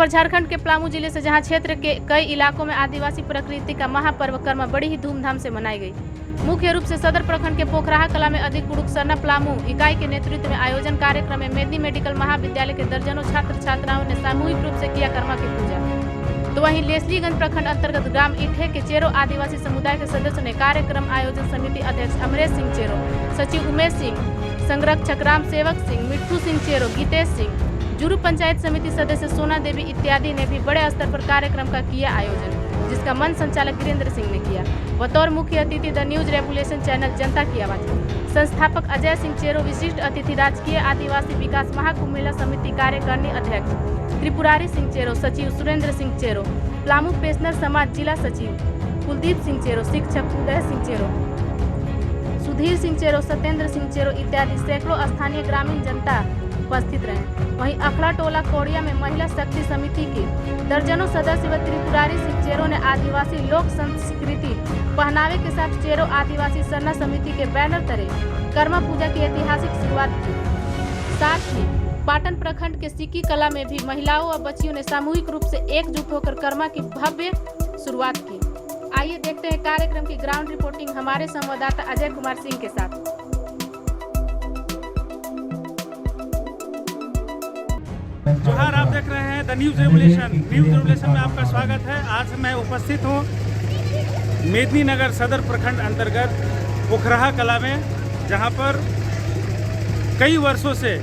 झारखंड के पलामू जिले से जहां क्षेत्र के कई इलाकों में आदिवासी प्रकृति का महापर्व कर्मा बड़ी ही धूमधाम से मनाई गई। मुख्य रूप से सदर प्रखंड के पोखराहा कला में अधिक कुड़ुकसरना पलामू इकाई के नेतृत्व में आयोजन कार्यक्रम में मेदनी मेडिकल महाविद्यालय के दर्जनों छात्र छात्राओं ने सामूहिक रूप से किया कर्मा की पूजा। तो वहीं लेस्लीगंज प्रखंड अंतर्गत ग्राम इठे के चेरो आदिवासी समुदाय के सदस्यों ने कार्यक्रम आयोजन समिति अध्यक्ष अमरेश सिंह चेरो, सचिव उमेश सिंह, संरक्षक राम सेवक सिंह, मिट्ठू सिंह चेरो, गीतेश सिंह, जुरू पंचायत समिति सदस्य सोना देवी इत्यादि ने भी बड़े स्तर पर कार्यक्रम का किया आयोजन, जिसका मंच संचालक वीरेंद्र सिंह ने किया। बतौर मुख्य अतिथि द न्यूज रेगुलेशन चैनल जनता की आवाज, संस्थापक अजय सिंह चेरो, विशिष्ट अतिथि राजकीय आदिवासी विकास महाकुंभ मेला समिति कार्यकारिणी अध्यक्ष त्रिपुरारी सिंह चेरो, सचिव सुरेंद्र सिंह चेरो, पलामू पेंशनर समाज जिला सचिव कुलदीप सिंह चेरो, शिक्षक उदय सिंह चेरो, सुधीर सिंह चेरो, सत्येंद्र सिंह चेरो इत्यादि सैकड़ों स्थानीय ग्रामीण जनता उपस्थित रहे। वहीं अखला टोला कोड़िया में महिला शक्ति समिति के दर्जनों सदस्य व त्रिपुरारी सिंह चेरो ने आदिवासी लोक संस्कृति पहनावे के साथ चेरो आदिवासी सरना समिति के बैनर तले कर्मा पूजा की ऐतिहासिक शुरुआत की। साथ ही पाटन प्रखंड के सिक्की कला में भी महिलाओं व बच्चियों ने सामूहिक रूप से एकजुट होकर कर्मा की भव्य शुरुआत की। आइए देखते हैं कार्यक्रम की ग्राउंड रिपोर्टिंग हमारे संवाददाता अजय कुमार सिंह के साथ। जोहार, आप देख रहे हैं द न्यूज रेगुलेशन में आपका स्वागत है। आज मैं उपस्थित हूँ मेदनी नगर सदर प्रखंड अंतर्गत पोखराहा कला में, जहाँ पर कई वर्षों से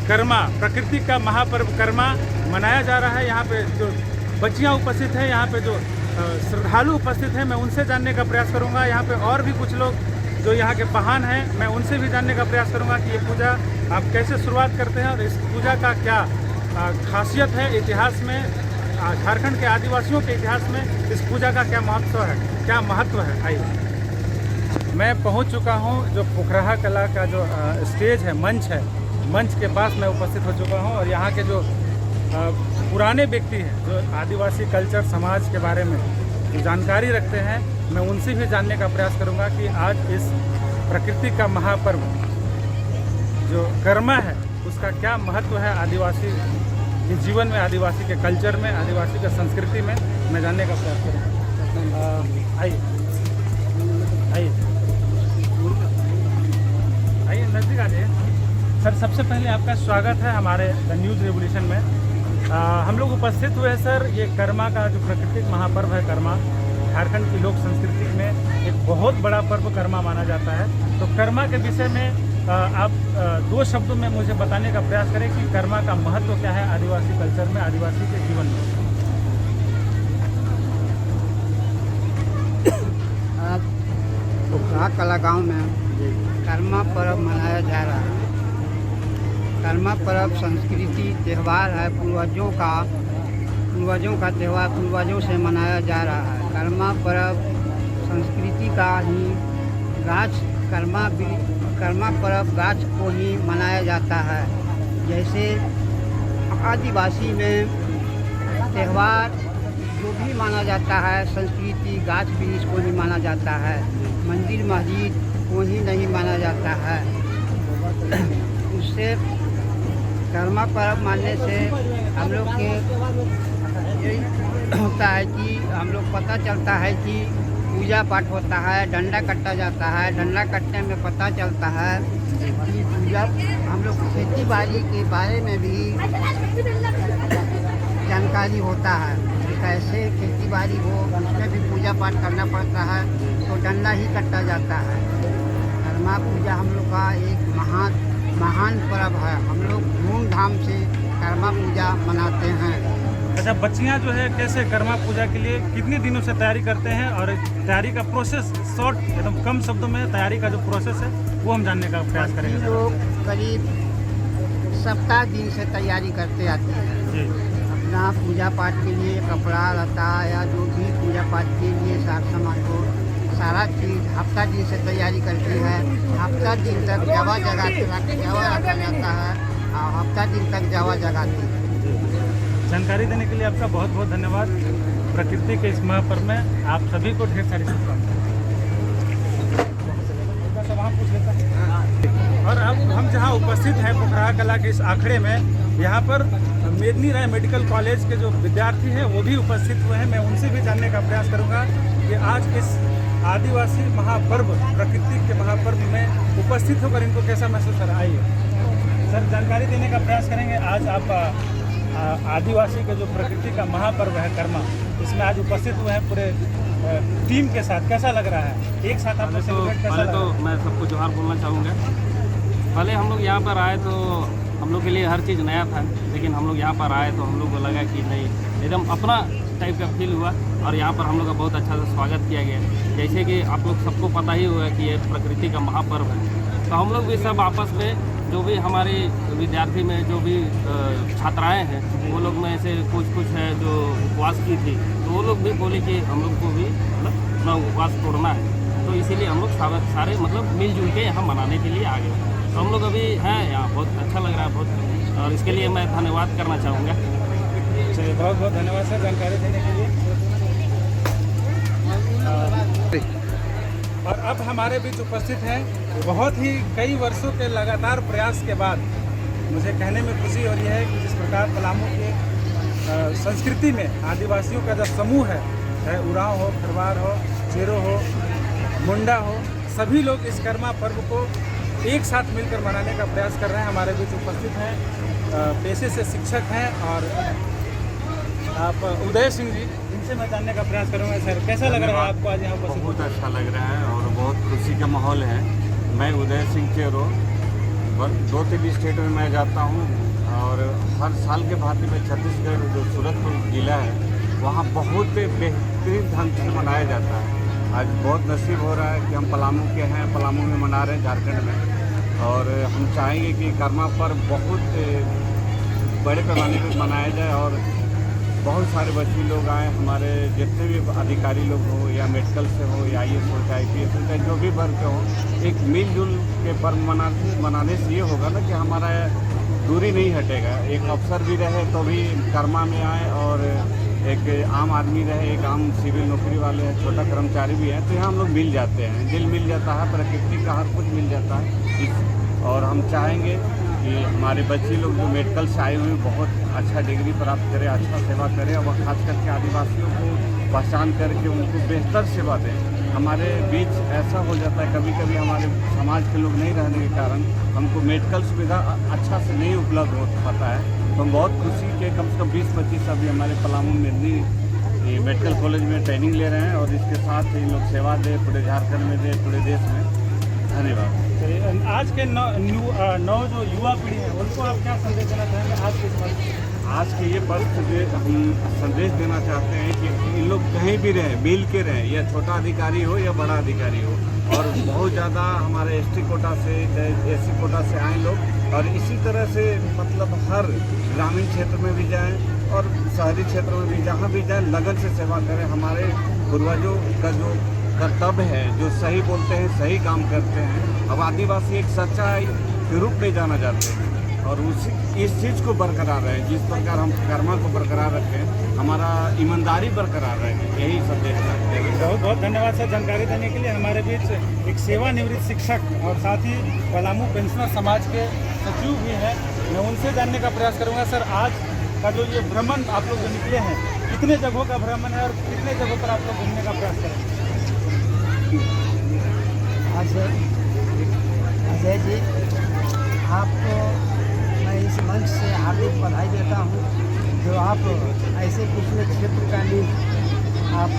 कर्मा प्रकृति का महापर्व कर्मा मनाया जा रहा है। यहाँ पे जो बच्चियाँ उपस्थित हैं, यहाँ पे जो श्रद्धालु उपस्थित हैं, मैं उनसे जानने का प्रयास करूँगा। यहाँ पे और भी कुछ लोग जो यहाँ के पहान हैं, मैं उनसे भी जानने का प्रयास करूँगा कि ये पूजा आप कैसे शुरुआत करते हैं और इस पूजा का क्या खासियत है इतिहास में, झारखंड के आदिवासियों के इतिहास में इस पूजा का क्या महत्व है। आइए, मैं पहुँच चुका हूँ जो पोखराहा कला का जो स्टेज है, मंच के पास मैं उपस्थित हो चुका हूँ। और यहाँ के जो पुराने व्यक्ति हैं, जो आदिवासी कल्चर समाज के बारे में जो जानकारी रखते हैं, मैं उनसे भी जानने का प्रयास करूंगा कि आज इस प्रकृति का महापर्व जो कर्मा है उसका क्या महत्व है आदिवासी के जीवन में, आदिवासी के कल्चर में, आदिवासी के संस्कृति में, मैं जानने का प्रयास करूँगा। आइए नज़दीक आ जाइए सर। सबसे पहले आपका स्वागत है हमारे द न्यूज़ रेवोल्यूशन में। हम लोग उपस्थित हुए हैं सर। ये कर्मा का जो प्राकृतिक महापर्व है कर्मा, झारखंड की लोक संस्कृति में एक बहुत बड़ा पर्व कर्मा माना जाता है। तो कर्मा के विषय में आप दो शब्दों में मुझे बताने का प्रयास करें कि कर्मा का महत्व क्या है आदिवासी कल्चर में, आदिवासी के जीवन में। पोखराहा कला गाँव में कर्मा पर्व मनाया जा रहा है। कर्मा पर्व संस्कृति त्यौहार है, पूर्वजों का त्यौहार पूर्वजों से मनाया जा रहा है। कर्मा पर्व संस्कृति का ही कर्मा पर्व गाछ को ही मनाया जाता है। जैसे आदिवासी में त्यौहार जो भी माना जाता है, संस्कृति गाछ वृक्ष को ही माना जाता है, मंदिर मस्जिद को ही नहीं माना जाता है। उससे कर्मा पर्व मानने से हम लोग के यही होता है कि हम लोग पता चलता है कि पूजा पाठ होता है, डंडा कटा जाता है। डंडा कटने में पता चलता है कि पूजा, हम लोग खेती बाड़ी के बारे में भी जानकारी होता है कि कैसे खेती बाड़ी हो, उसमें भी पूजा पाठ करना पड़ता है, तो डंडा ही कटा जाता है। कर्मा पूजा हम लोग का एक महान पर्व है। हम लोग धूमधाम से कर्मा पूजा मनाते हैं। अच्छा, बच्चियाँ जो है कैसे कर्मा पूजा के लिए कितने दिनों से तैयारी करते हैं और तैयारी का प्रोसेस शॉर्ट एकदम कम शब्दों में तैयारी का जो प्रोसेस है वो हम जानने का प्रयास करेंगे। लोग करीब सप्ताह दिन से तैयारी करते आते हैं जी। अपना पूजा पाठ के लिए कपड़ा लता या जो भी पूजा पाठ के लिए सारा सामान हो, सारा चीज़ हफ्ता दिन से तैयारी करती है। हफ्ता दिन तक जवा जगाती जवा रखा जाता है और हफ्ता दिन तक जवा जगाती है। जानकारी देने के लिए आपका बहुत बहुत धन्यवाद। प्रकृति के इस महापर्व में आप सभी को ढेर सारी शुभकामनाएं। और अब हम जहां उपस्थित हैं पोखराहा कला के इस आखड़े में, यहाँ पर मेदनी राय मेडिकल कॉलेज के जो विद्यार्थी हैं वो भी उपस्थित हुए हैं। मैं उनसे भी जानने का प्रयास करूंगा कि आज इस आदिवासी महापर्व, प्रकृति के महापर्व में उपस्थित होकर इनको कैसा महसूस कर रहा है। सर, जानकारी देने का प्रयास करेंगे। आज आप आदिवासी के जो प्रकृति का महापर्व है कर्मा, इसमें आज उपस्थित हुए हैं पूरे टीम के साथ, कैसा लग रहा है? एक साथ आप पहले तो मैं सबको जोहार बोलना चाहूँगा। पहले हम लोग यहाँ पर आए तो हम लोग के लिए हर चीज़ नया था, लेकिन हम लोग यहाँ पर आए तो हम लोग को लगा कि नहीं, एकदम अपना टाइप का फील हुआ और यहाँ पर हम लोग का बहुत अच्छा से स्वागत किया गया। जैसे कि आप लोग सबको पता ही हुआ कि ये प्रकृति का महापर्व है, तो हम लोग भी सब आपस में जो भी हमारे विद्यार्थी में जो भी छात्राएं हैं वो लोग में से कुछ है जो उपवास की थी, तो वो लोग भी बोले कि हम लोग को भी मतलब अपना उपवास तोड़ना है, तो इसीलिए हम लोग सारे मतलब मिलजुल के यहाँ मनाने के लिए आ गए। तो हम लोग अभी हैं यहाँ, बहुत अच्छा लग रहा है बहुत, और इसके लिए मैं धन्यवाद करना चाहूँगा। चलिए, बहुत बहुत धन्यवाद सर जानकारी देने के लिए। और अब हमारे बीच उपस्थित हैं बहुत ही कई वर्षों के लगातार प्रयास के बाद मुझे कहने में खुशी हो रही है कि जिस प्रकार पलामू के संस्कृति में आदिवासियों का जो समूह है, चाहे उरांव हो, खरवार हो, चेरो हो, मुंडा हो, सभी लोग इस कर्मा पर्व को एक साथ मिलकर मनाने का प्रयास कर रहे हैं। हमारे बीच उपस्थित हैं, पेशे से शिक्षक हैं और आप उदय सिंह जी, इनसे मैं जानने का प्रयास करूंगा। सर, कैसा लग रहा है आपको आज यहाँ उपस्थित? बहुत अच्छा लग रहा है और बहुत खुशी का माहौल है। मैं उदय सिंह चेरो 2-3 स्टेट में मैं जाता हूँ और हर साल के भांति में छत्तीसगढ़ जो सूरतपुर जिला है वहाँ बहुत बेहतरीन ढंग से मनाया जाता है। आज बहुत नसीब हो रहा है कि हम पलामू के हैं, पलामू में मना रहे हैं झारखंड में, और हम चाहेंगे कि कर्मा पर्व बहुत बड़े पैमाने पर मनाया जाए और बहुत सारे बच्चे लोग आए, हमारे जितने भी अधिकारी लोग हो या मेडिकल से हो या IAS हो चाहे IPS हो चाहे जो भी वर्ग के हो, एक मिलजुल के पर्व मनाने से ये होगा ना कि हमारा दूरी नहीं हटेगा। एक अफसर भी रहे तो भी कर्मा में आए और एक आम आदमी रहे, एक आम सिविल नौकरी वाले हैं, छोटा कर्मचारी भी है, तो यहाँ हम लोग मिल जाते हैं, दिल मिल जाता है, प्रकृति का हर कुछ मिल जाता है। और हम चाहेंगे कि हमारे बच्चे लोग जो मेडिकल से आए हुए बहुत अच्छा डिग्री प्राप्त करें, अच्छा सेवा करें और खास करके आदिवासियों को पहचान करके उनको बेहतर सेवा दें। हमारे बीच ऐसा हो जाता है कभी कभी हमारे समाज के लोग नहीं रहने के कारण हमको मेडिकल सुविधा अच्छा से नहीं उपलब्ध हो पाता है। तो हम बहुत खुशी के कम से कम 20-25 अभी हमारे पलामू मेदनी मेडिकल कॉलेज में ट्रेनिंग ले रहे हैं और इसके साथ इन लोग सेवा दे, पूरे झारखंड में दे, पूरे देश में। धन्यवाद। आज के नौ जो युवा पीढ़ी है उनको आप क्या संदेश देना चाहेंगे आज के ये पर्व से? हम संदेश देना चाहते हैं कि इन लोग कहीं भी रहें, मिल के रहें, या छोटा अधिकारी हो या बड़ा अधिकारी हो, और बहुत ज़्यादा हमारे ST कोटा से SC कोटा से आए लोग, और इसी तरह से मतलब हर ग्रामीण क्षेत्र में भी जाएं और शहरी क्षेत्र में भी, जहाँ भी जाएं लगन से सेवा करें। हमारे पूर्वजों का जो कर्तव्य है, जो सही बोलते हैं, सही काम करते हैं, अब आदिवासी एक सच्चाई के रूप में जाना जाते हैं और इस चीज़ को बरकरार रहे। जिस प्रकार हम कर्मा को बरकरार रखें, हमारा ईमानदारी बरकरार रहे, यही संदेश है। बहुत बहुत धन्यवाद सर जानकारी देने के लिए। हमारे बीच एक सेवानिवृत्त शिक्षक और साथ ही पलामू पेंशनर समाज के सचिव भी हैं, मैं उनसे जानने का प्रयास करूँगा। सर, आज का जो ये भ्रमण आप लोग जो निकले हैं, कितने जगहों का भ्रमण है और कितने जगहों पर आप लोग घूमने का प्रयास करें? अजय जी, आपको मैं इस मंच से हार्दिक बधाई देता हूँ जो आप ऐसे पिछले क्षेत्र का न्यूज़ आप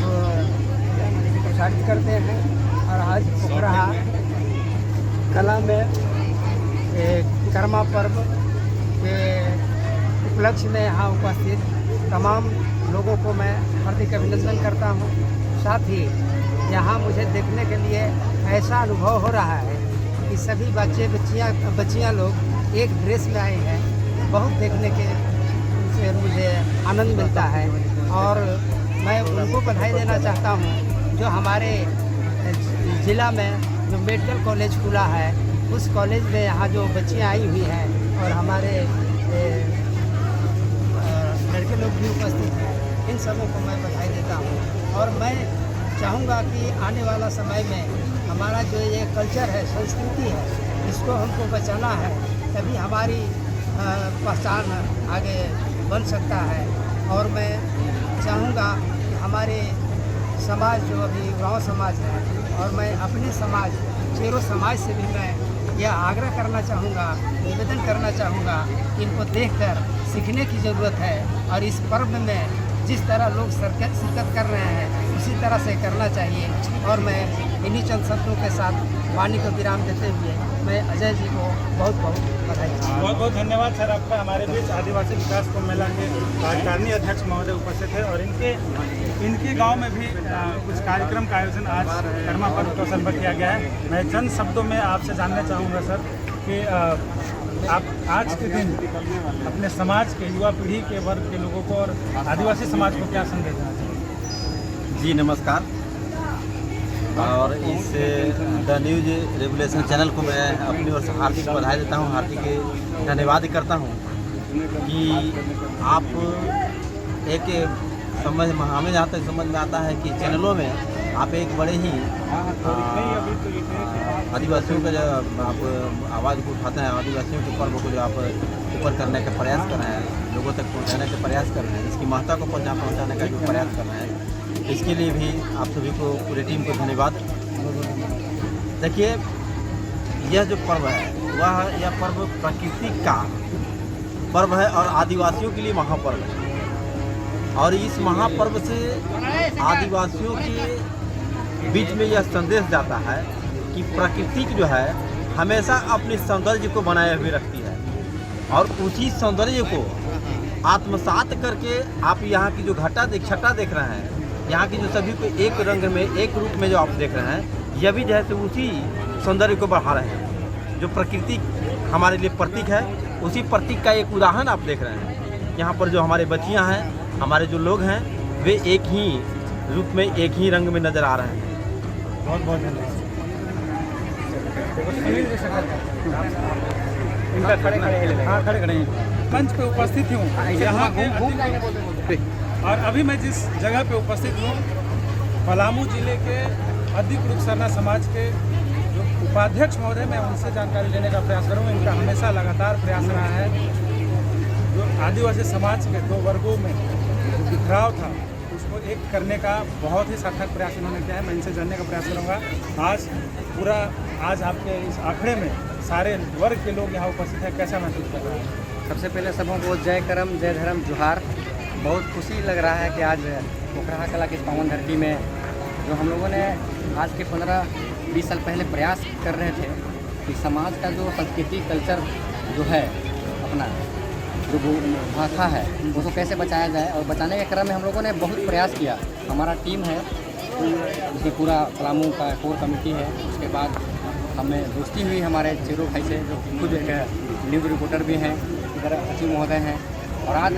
प्रसारित करते हैं। और आज पोखराहा कला में कर्मा पर्व के उपलक्ष्य में यहाँ उपस्थित तमाम लोगों को मैं हार्दिक अभिनंदन करता हूँ। साथ ही यहाँ मुझे देखने के लिए ऐसा अनुभव हो रहा है कि सभी बच्चियाँ लोग एक ड्रेस में आए हैं। बहुत देखने के से मुझे आनंद मिलता है और मैं उनको बधाई देना चाहता हूँ जो हमारे ज़िला में जो मेडिकल कॉलेज खुला है, उस कॉलेज में यहाँ जो बच्चियाँ आई हुई हैं और हमारे लड़के लोग भी उपस्थित हैं, इन सबों को मैं बधाई देता हूँ। और मैं चाहूँगा कि आने वाला समय में हमारा जो ये कल्चर है, संस्कृति है, इसको हमको बचाना है, तभी हमारी पहचान आगे बन सकता है। और मैं चाहूँगा कि हमारे समाज जो अभी गाँव समाज है, और मैं अपने समाज चेरो समाज से भी मैं यह आग्रह करना चाहूँगा, निवेदन करना चाहूँगा कि इनको देखकर सीखने की ज़रूरत है। और इस पर्व में जिस तरह लोग शिरकत कर रहे हैं उसी तरह से करना चाहिए। और मैं इन्हीं चंद शब्दों के साथ वाणी को विराम देते हुए मैं अजय जी को बहुत बहुत बधाई देता हूं। बहुत बहुत धन्यवाद सर आपका। हमारे बीच आदिवासी विकास कुंभ मेला के कार्यकारिणी अध्यक्ष महोदय उपस्थित है और इनके गांव में भी कुछ कार्यक्रम का आयोजन आज कर्मा पर्व के अवसर पर किया गया है। मैं चंद शब्दों में आपसे जानना चाहूँगा सर कि आप आज के दिन अपने समाज के युवा पीढ़ी के वर्ग के लोगों को और आदिवासी समाज को क्या संदेश देना चाहिए? जी नमस्कार। और इस द न्यूज रेवोल्यूशन चैनल को मैं अपनी ओर से हार्दिक बधाई देता हूँ, हार्दिक धन्यवाद करता हूँ कि आप एक समझ हमें जहाँ तक समझ में आता है कि चैनलों में आप एक बड़े ही आदिवासियों का जो आप आवाज़ को उठाते हैं, आदिवासियों के पर्व को जो आप ऊपर करने का प्रयास कर रहे हैं, लोगों तक पहुँचाने का प्रयास कर रहे हैं, इसकी महत्ता को पहुँचाने का जो प्रयास कर रहे हैं, इसके लिए भी आप सभी को, पूरी टीम को धन्यवाद। देखिए, यह जो पर्व है यह पर्व प्रकृति का पर्व है और आदिवासियों के लिए महापर्व है। और इस महापर्व से आदिवासियों के बीच में यह संदेश जाता है कि प्रकृति जो है हमेशा अपने सौंदर्य को बनाए हुए रखती है और उसी सौंदर्य को आत्मसात करके आप यहाँ की जो छटा देख रहे हैं, यहाँ की जो सभी को एक रंग में, एक रूप में जो आप देख रहे हैं, यह भी जैसे उसी सौंदर्य को बढ़ा रहे हैं। जो प्रकृति हमारे लिए प्रतीक है, उसी प्रतीक का एक उदाहरण आप देख रहे हैं। यहाँ पर जो हमारे बच्चियाँ हैं, हमारे जो लोग हैं, वे एक ही रूप में, एक ही रंग में नज़र आ रहे हैं। बहुत बहुत धन्यवाद। खड़े मंच पे उपस्थित हूँ यहाँ के, और अभी मैं जिस जगह पे उपस्थित हूँ, पलामू जिले के अधिकृत सरना समाज के जो उपाध्यक्ष महोदय, मैं उनसे जानकारी लेने का प्रयास करूँगा। इनका हमेशा लगातार प्रयास रहा है जो आदिवासी समाज के दो वर्गों में जो बिखराव था उसको एक करने का बहुत ही सार्थक प्रयास इन्होंने किया है। मैं इनसे जानने का प्रयास करूँगा। आज आपके इस आखड़े में सारे वर्ग के लोग यहाँ उपस्थित हैं, कैसा महसूस कर रहे हैं? सबसे पहले सबों को जय करम जय धर्म जोहार। बहुत खुशी लग रहा है कि आज पोखराहा कला की इस पावन धरती में जो हम लोगों ने आज के 15-20 साल पहले प्रयास कर रहे थे कि समाज का जो संस्कृति कल्चर जो है अपना जो भाषा है उसको कैसे बचाया जाए, और बचाने के क्रम में हम लोगों ने बहुत प्रयास किया। हमारा टीम है जिसमें पूरा पलामू का कोर कमेटी है। उसके बाद हमें दोस्ती हुई हमारे चेरो भाई से जो खुद एक न्यूज़ रिपोर्टर भी हैं, इधर अची महोदय हैं। और आज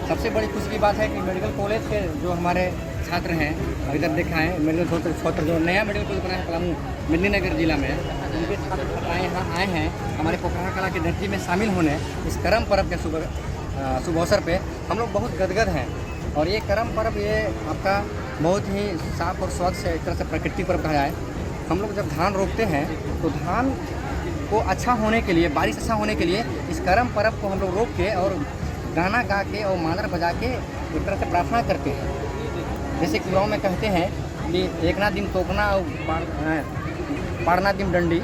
सबसे बड़ी खुशी की बात है कि मेडिकल कॉलेज के जो हमारे छात्र हैं, इधर दिखाएँ मेडिकल छात्र जो नया मेडिकल कॉलेज बना है पलामू मेदिनीनगर जिला में, उनके छात्र छात्राएँ यहाँ आए हैं हमारे पोखराहा कला की धरती में शामिल होने। इस करम पर्व के शुभ अवसर पे हम लोग बहुत गदगद हैं। और ये करम पर्व ये आपका बहुत ही साफ और स्वच्छ एक तरह से प्रकृति पर्व कहा जाए। हम लोग जब धान रोपते हैं तो धान को अच्छा होने के लिए, बारिश अच्छा होने के लिए इस करम पर्व को हम लोग रोक के और गाना गा के और मादर बजा के एक तरह से प्रार्थना करते हैं। जैसे कि गाँव में कहते हैं कि एक ना दिन तोपना और पाड़ना दिन डंडी,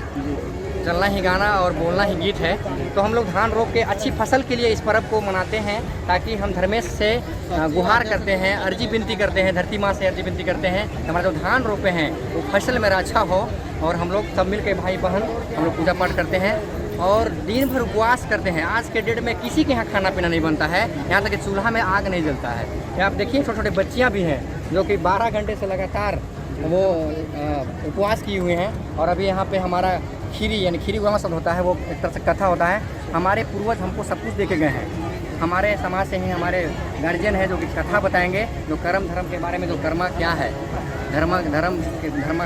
चलना ही गाना और बोलना ही गीत है। तो हम लोग धान रोप के अच्छी फसल के लिए इस पर्व को मनाते हैं, ताकि हम धर्मेश से गुहार करते हैं, अर्जी विनती करते हैं, धरती माँ से अर्जी विनती करते हैं कि हमारा जो धान रोपे हैं वो फसल मेरा अच्छा हो। और हम लोग सब मिल के भाई बहन हम लोग पूजा पाठ करते हैं और दिन भर उपवास करते हैं। आज के डेट में किसी के यहाँ खाना पीना नहीं बनता है, यहाँ तक कि चूल्हा में आग नहीं जलता है। यहाँ आप देखिए छोटे छोटे बच्चियाँ भी हैं जो कि 12 घंटे से लगातार वो उपवास किए हुए हैं। और अभी यहाँ पे हमारा खीरी, यानी खीरी वहाँ सब होता है, वो एक तरह से कथा होता है। हमारे पूर्वज हमको सब कुछ देके गए हैं। हमारे समाज से ही हमारे गार्जियन है जो कि कथा बताएंगे, जो कर्म धर्म के बारे में, जो कर्मा क्या है, धर्म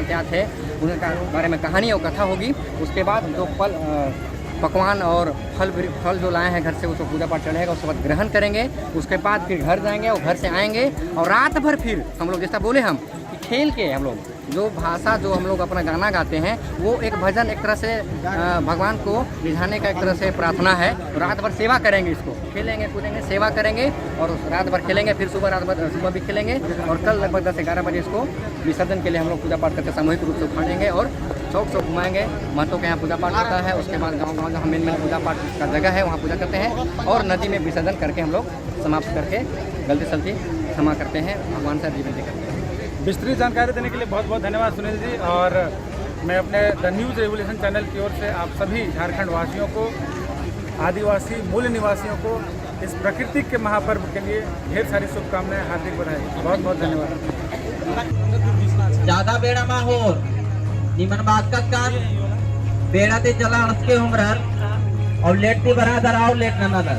क्या थे, उनके बारे में कहानी और कथा होगी। उसके बाद जो पकवान और फल जो लाए हैं घर से उसको पूजा पाठ चढ़ेगा, उसके बाद ग्रहण करेंगे। उसके बाद फिर घर जाएंगे और घर से आएंगे और रात भर फिर हम लोग जैसा बोले हम खेल के हम लोग जो भाषा जो हम लोग अपना गाना गाते हैं वो एक भजन एक तरह से भगवान को रिझाने का एक तरह से प्रार्थना है। रात भर सेवा करेंगे, इसको खेलेंगे कूदेंगे सेवा करेंगे और रात भर खेलेंगे, फिर सुबह भी खेलेंगे और कल लगभग 10-11 बजे इसको विसर्जन के लिए हम लोग पूजा पाठ करके सामूहिक रूप से उठाएंगे और चौक चौक घुमाएंगे। महतों के यहाँ पूजा पाठ होता है, उसके बाद गाँव जहाँ मेन पूजा पाठ का जगह है वहाँ पूजा करते हैं और नदी में विसर्जन करके हम लोग समाप्त करके गलती सलती क्षमा करते हैं, भगवान से विनती करते हैं। विस्तृत जानकारी देने के लिए बहुत बहुत धन्यवाद सुनील जी। और मैं अपने द न्यूज़ रेवोल्यूशन चैनल की ओर से आप सभी झारखंड वासियों को, आदिवासी मूल निवासियों को इस प्रकृति के महापर्व के लिए ढेर सारी शुभकामनाएं, हार्दिक बधाई, बहुत बहुत धन्यवाद। ज्यादा बेड़ा मा हो निमन बात का बेड़ा ते चला के उम्र और लेट ते बरादर आओ लेट न नदर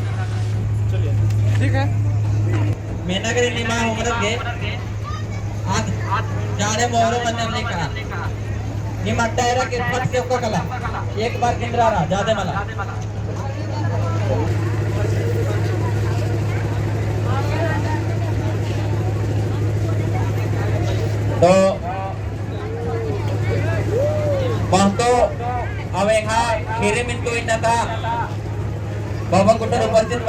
ठीक है। मेनगरी निमा उम्र के आज जाने मोहरो बनने लेका निमन दायरा के फट के को कला एक बार केंद्र रहा ज्यादा मला तो महतो अवेगा खीरे मिनटो इतना था बाबा कुटर उपस्थित